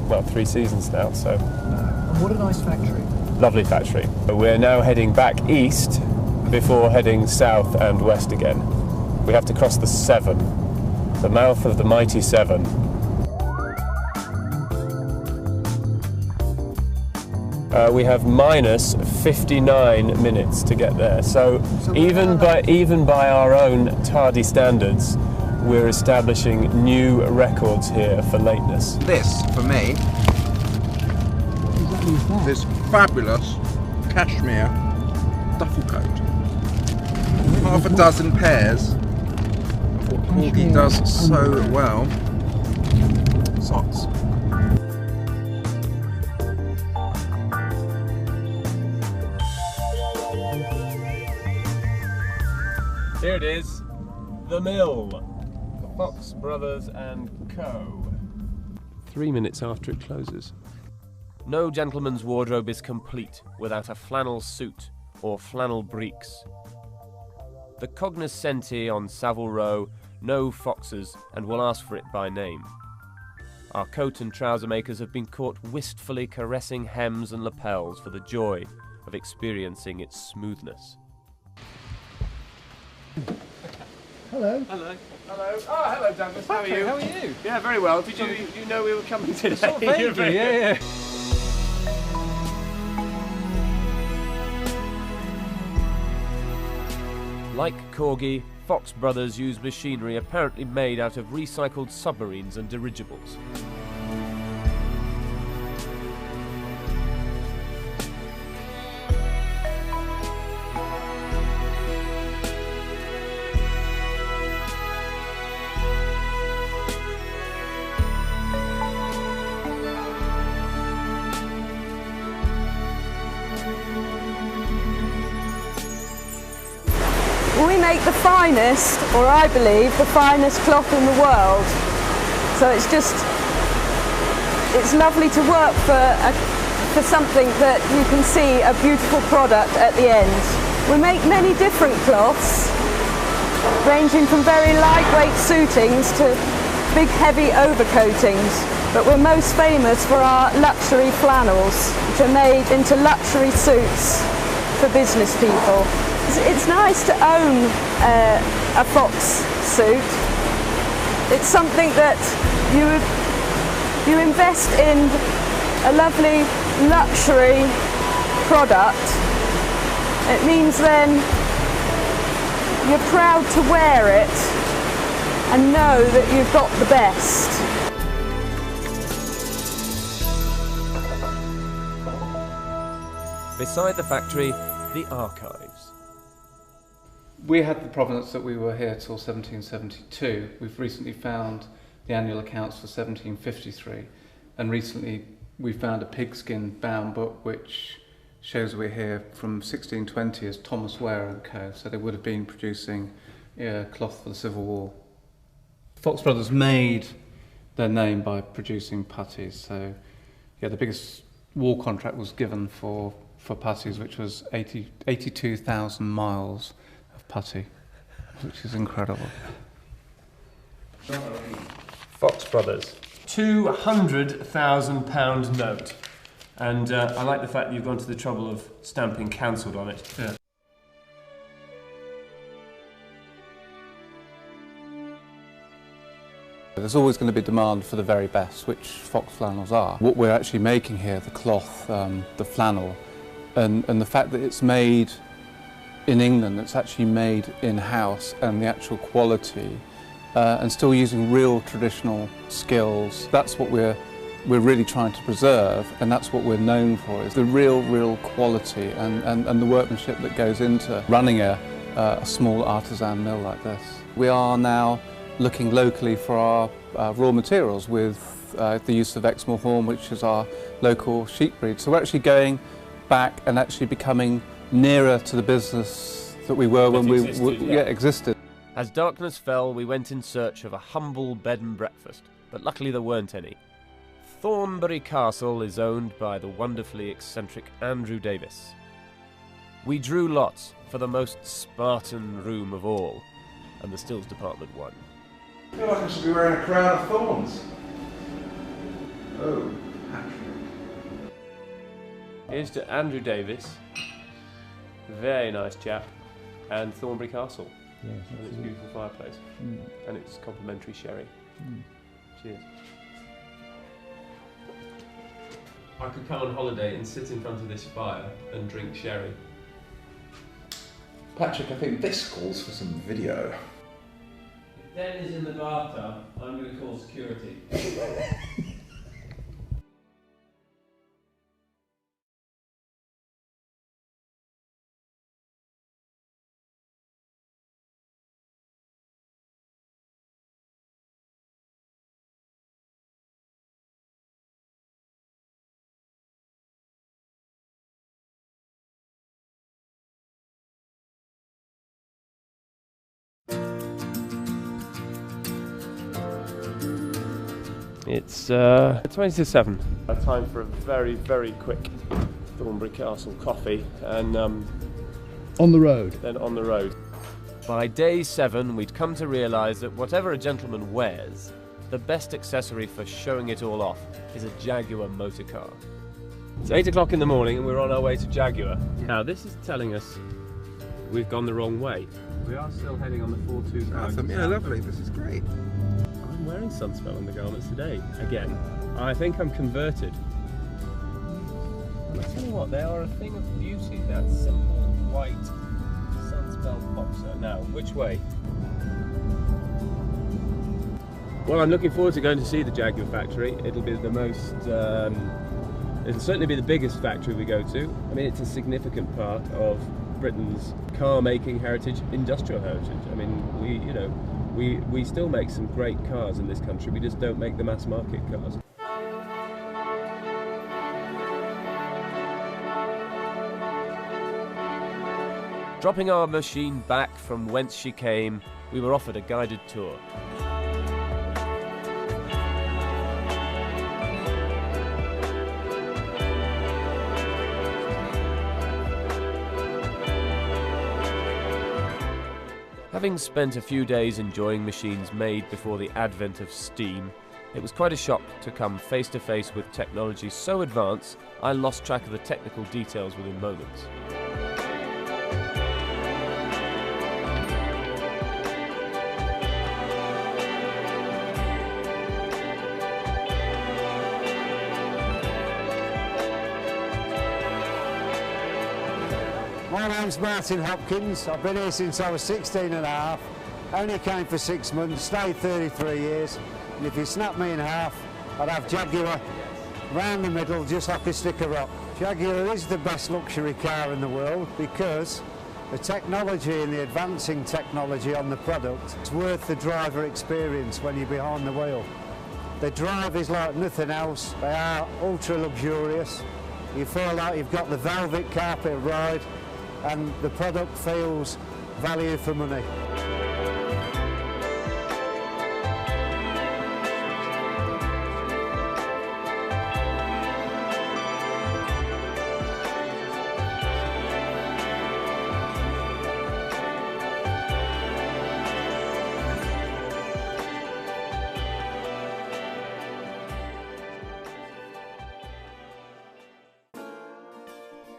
well, 3 seasons now, so. And what a nice factory. Lovely factory. We're now heading back east before heading south and west again. We have to cross the Severn, the mouth of the mighty Severn. We have minus 59 minutes to get there. So even by our own tardy standards, we're establishing new records here for lateness. This, for me, this fabulous cashmere duffel coat. Half a dozen pairs of what Corgi does so well. Socks. Here it is, the mill, Fox Brothers and Co. 3 minutes after it closes. No gentleman's wardrobe is complete without a flannel suit or flannel breeks. The cognoscenti on Savile Row know foxes and will ask for it by name. Our coat and trouser makers have been caught wistfully caressing hems and lapels for the joy of experiencing its smoothness. Hello. Hello. Hello. Oh, hello, Douglas. How are you? How are you? Yeah, very well. Did you know we were coming today? Sort of vaguely, yeah. Like Corgi, Fox Brothers use machinery apparently made out of recycled submarines and dirigibles. We make the finest, or I believe, the finest cloth in the world. So it's lovely to work for something that you can see a beautiful product at the end. We make many different cloths, ranging from very lightweight suitings to big heavy overcoatings. But we're most famous for our luxury flannels, which are made into luxury suits for business people. It's nice to own a Fox suit. It's something that you invest in a lovely luxury product. It means then you're proud to wear it and know that you've got the best. Beside the factory, the archives. We had the provenance that we were here till 1772. We've recently found the annual accounts for 1753, and recently we found a pigskin bound book which shows we're here from 1620 as Thomas Ware and Co. So they would have been producing cloth for the Civil War. Fox Brothers made their name by producing puttees. So yeah, the biggest war contract was given for puttees, which was 82,000 miles of putty, which is incredible. Fox Brothers, £200,000 note, and I like the fact that you've gone to the trouble of stamping cancelled on it. Yeah. There's always going to be demand for the very best, which Fox flannels are. What we're actually making here, the cloth, the flannel, and the fact that it's made in England, it's actually made in-house, and the actual quality, and still using real traditional skills. That's what we're really trying to preserve, and that's what we're known for, is the real quality and the workmanship that goes into running a small artisan mill like this. We are now looking locally for our raw materials with the use of Exmoor Horn, which is our local sheep breed. So we're actually going back and actually becoming nearer to the business that we were when we existed. As darkness fell, we went in search of a humble bed and breakfast, but luckily there weren't any. Thornbury Castle is owned by the wonderfully eccentric Andrew Davis. We drew lots for the most Spartan room of all, and the stills department won. I feel like I should be wearing a crown of thorns. Oh, Here's to Andrew Davis, very nice chap, and Thornbury Castle, and its beautiful fireplace, and its complimentary sherry. Cheers. I could come on holiday and sit in front of this fire and drink sherry. Patrick, I think this calls for some video. If Den is in the bathtub, I'm going to call security. It's 20 to 7. Time for a very quick Thornbury Castle coffee, and on the road. Then on the road. By day 7, we'd come to realise that whatever a gentleman wears, the best accessory for showing it all off is a Jaguar motor car. It's 8 o'clock in the morning and we're on our way to Jaguar. Now this is telling us we've gone the wrong way. We are still heading on the 425. Awesome. Yeah, lovely. This is great. I'm wearing sunspell on the garments today. Again, I think I'm converted. And I tell you what, they are a thing of beauty. That simple white sunspell boxer. Now, which way? Well, I'm looking forward to going to see the Jaguar factory. It'll be the most, it'll certainly be the biggest factory we go to. I mean, it's a significant part of Britain's car-making heritage, industrial heritage. I mean, we still make some great cars in this country. We just don't make the mass-market cars. Dropping our machine back from whence she came, we were offered a guided tour. Having spent a few days enjoying machines made before the advent of steam, it was quite a shock to come face to face with technology so advanced I lost track of the technical details within moments. My name's Martin Hopkins. I've been here since I was 16 and a half. Only came for 6 months, stayed 33 years. And if you snap me in half, I'd have Jaguar round the middle just like a stick of rock. Jaguar is the best luxury car in the world because the technology and the advancing technology on the product is worth the driver experience when you're behind the wheel. The drive is like nothing else. They are ultra luxurious. You feel like you've got the velvet carpet ride, and the product feels value for money.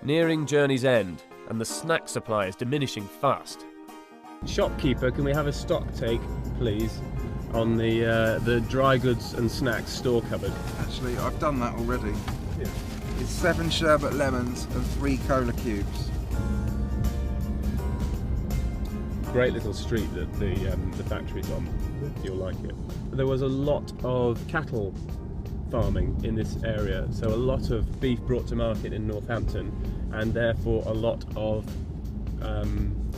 Nearing journey's end, and the snack supply is diminishing fast. Shopkeeper, can we have a stock take, please, on the dry goods and snacks store cupboard? Actually, I've done that already. Yeah. It's 7 sherbet lemons and 3 cola cubes. Great little street that the factory's on. You'll like it. There was a lot of cattle farming in this area, so a lot of beef brought to market in Northampton, and therefore a lot of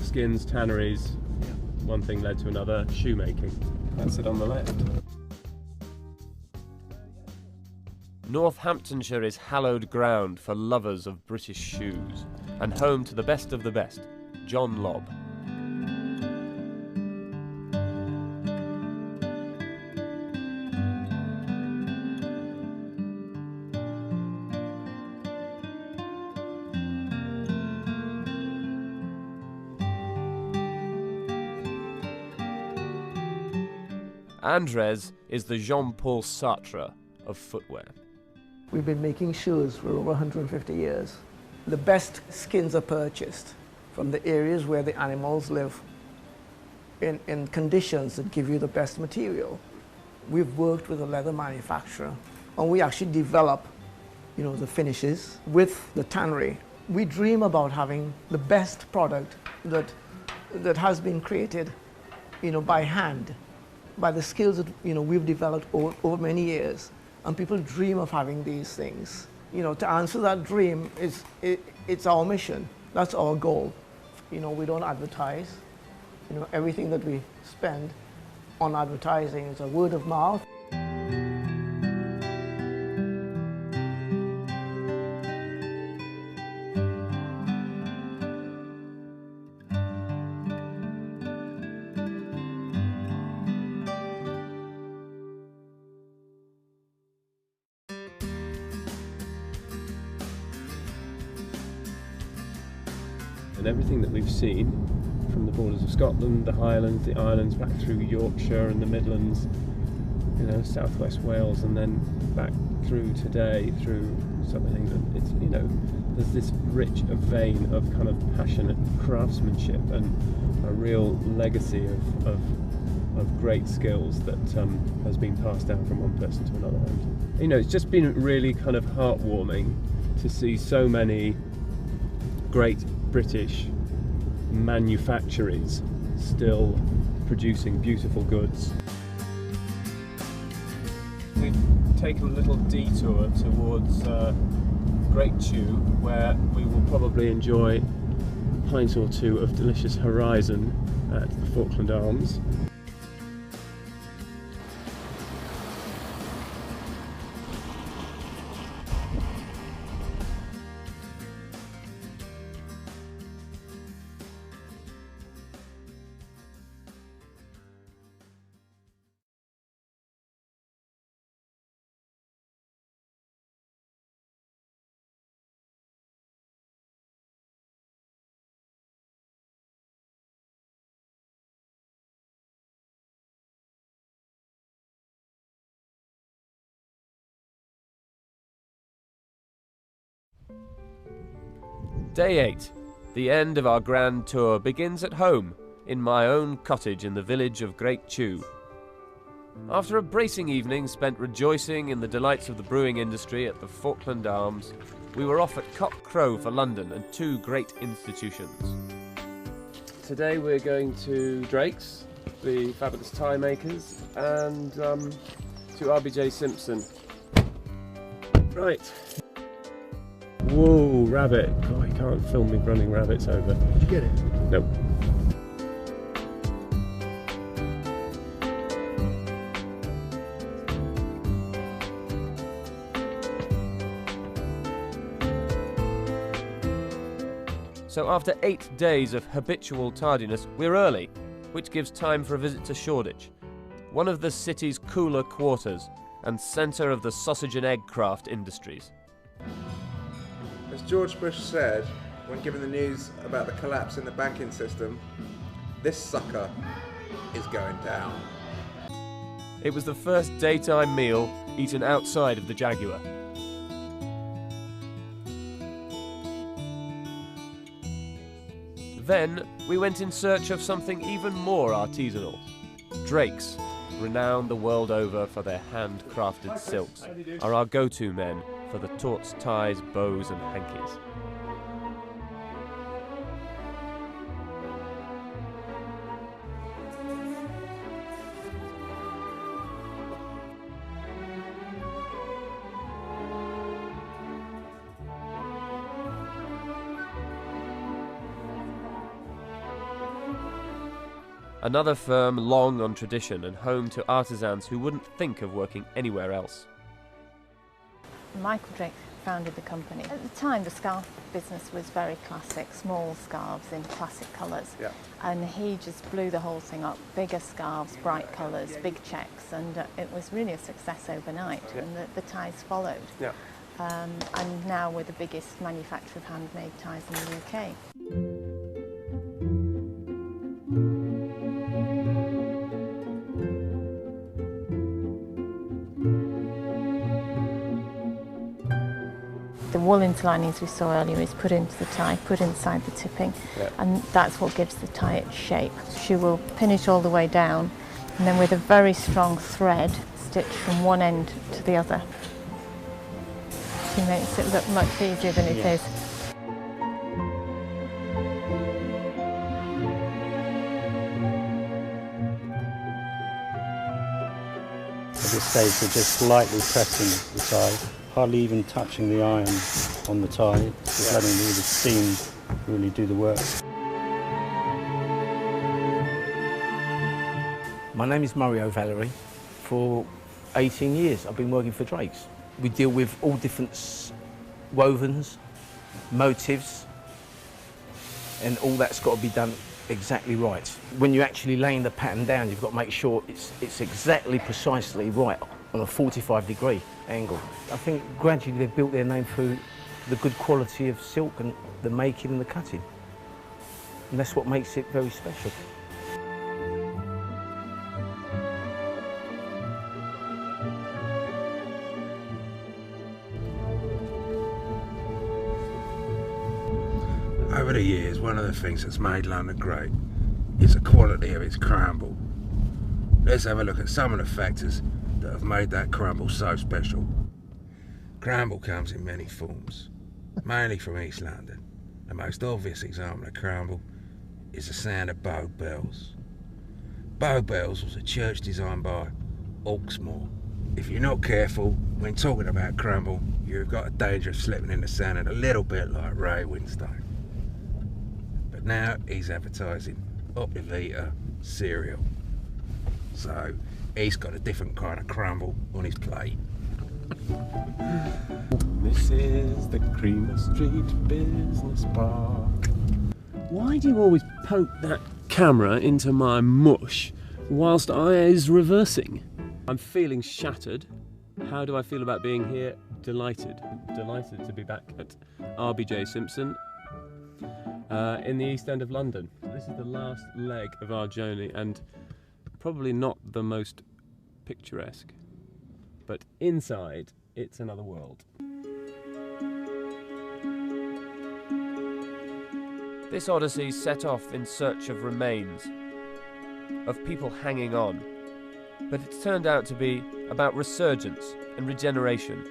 skins, tanneries. One thing led to another. Shoemaking. That's it on the left. Northamptonshire is hallowed ground for lovers of British shoes, and home to the best of the best, John Lobb. Andres is the Jean-Paul Sartre of footwear. We've been making shoes for over 150 years. The best skins are purchased from the areas where the animals live in conditions that give you the best material. We've worked with a leather manufacturer, and we actually develop, the finishes with the tannery. We dream about having the best product that has been created, by hand, by the skills that we've developed over many years, and people dream of having these things. To answer that dream, it's our mission. That's our goal. We don't advertise. Everything that we spend on advertising is a word of mouth. And everything that we've seen from the borders of Scotland, the Highlands, the Islands, back through Yorkshire and the Midlands, you know, southwest Wales and then back through today through southern England. It's, you know, there's this rich vein of kind of passionate craftsmanship and a real legacy of great skills that has been passed down from one person to another. And, you know, it's just been really kind of heartwarming to see so many great British manufactories still producing beautiful goods. We've taken a little detour towards Great Chew, where we will probably enjoy a pint or two of delicious horizon at the Falkland Arms. Day 8. The end of our grand tour begins at home, in my own cottage in the village of Great Chew. After a bracing evening spent rejoicing in the delights of the brewing industry at the Falkland Arms, we were off at cock crow for London and 2 great institutions. Today we're going to Drake's, the fabulous tie makers, and to RBJ Simpson. Right. Whoa, rabbit. God, you can't film me running rabbits over. Did you get it? Nope. So after 8 days of habitual tardiness, we're early, which gives time for a visit to Shoreditch, one of the city's cooler quarters and centre of the sausage and egg craft industries. As George Bush said when given the news about the collapse in the banking system, this sucker is going down. It was the first daytime meal eaten outside of the Jaguar. Then we went in search of something even more artisanal. Drake's, renowned the world over for their handcrafted silks, are our go-to men for the Tautz ties, bows and hankies. Another firm long on tradition and home to artisans who wouldn't think of working anywhere else. Michael Drake founded the company. At the time, the scarf business was very classic, small scarves in classic colours. Yeah. And he just blew the whole thing up. Bigger scarves, bright colours, big checks, and it was really a success overnight. Yeah. And the ties followed. Yeah. And now we're the biggest manufacturer of handmade ties in the UK. The wool interlinings we saw earlier is put into the tie, put inside the tipping, and that's what gives the tie its shape. She will pin it all the way down, and then with a very strong thread, stitch from one end to the other. She makes it look much easier than it is. At this stage we're just lightly pressing the tie, hardly even touching the iron on the tie, just letting all the steam really do the work. My name is Murray O'Valery. For 18 years I've been working for Drake's. We deal with all different wovens, motifs, and all that's got to be done exactly right. When you're actually laying the pattern down, you've got to make sure it's exactly precisely right on a 45-degree angle. I think gradually they've built their name through the good quality of silk and the making and the cutting. And that's what makes it very special. Over the years, one of the things that's made London great is the quality of its crumble. Let's have a look at some of the factors that have made that crumble so special. Crumble comes in many forms, mainly from East London. The most obvious example of crumble is the sound of Bow Bells. Bow Bells was a church designed by Hawksmoor. If you're not careful when talking about crumble, you've got a danger of slipping into sounding a little bit like Ray Winstone. But now he's advertising Optivita cereal. So he's got a different kind of crumble on his plate. This is the Creamer Street Business Park. Why do you always poke that camera into my mush whilst I is reversing? I'm feeling shattered. How do I feel about being here? Delighted. Delighted to be back at RBJ Simpson in the East End of London. This is the last leg of our journey and probably not the most picturesque, but inside it's another world. This odyssey set off in search of remains, of people hanging on, but it's turned out to be about resurgence and regeneration.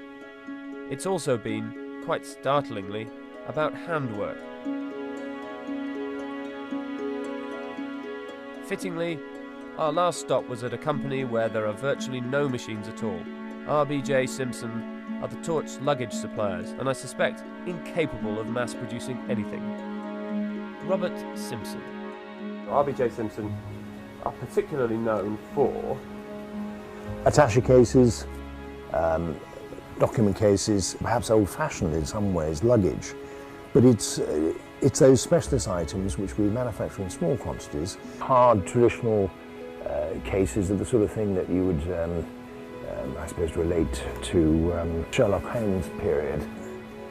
It's also been, quite startlingly, about handwork. Fittingly, our last stop was at a company where there are virtually no machines at all. RBJ Simpson are the Tautz luggage suppliers, and I suspect incapable of mass-producing anything. Robert Simpson. RBJ Simpson are particularly known for attaché cases, document cases, perhaps old-fashioned in some ways, luggage. But it's those specialist items which we manufacture in small quantities. Hard, traditional cases are the sort of thing that you would, I suppose, relate to Sherlock Holmes period.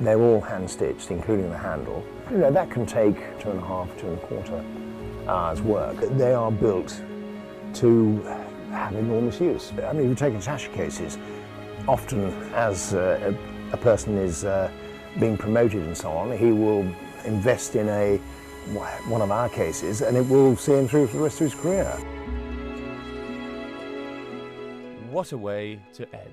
They're all hand-stitched, including the handle. You know, that can take 2.5, 2.25 hours work. They are built to have enormous use. I mean, if you take attaché cases, often as a person is being promoted and so on, he will invest in one of our cases and it will see him through for the rest of his career. What a way to end.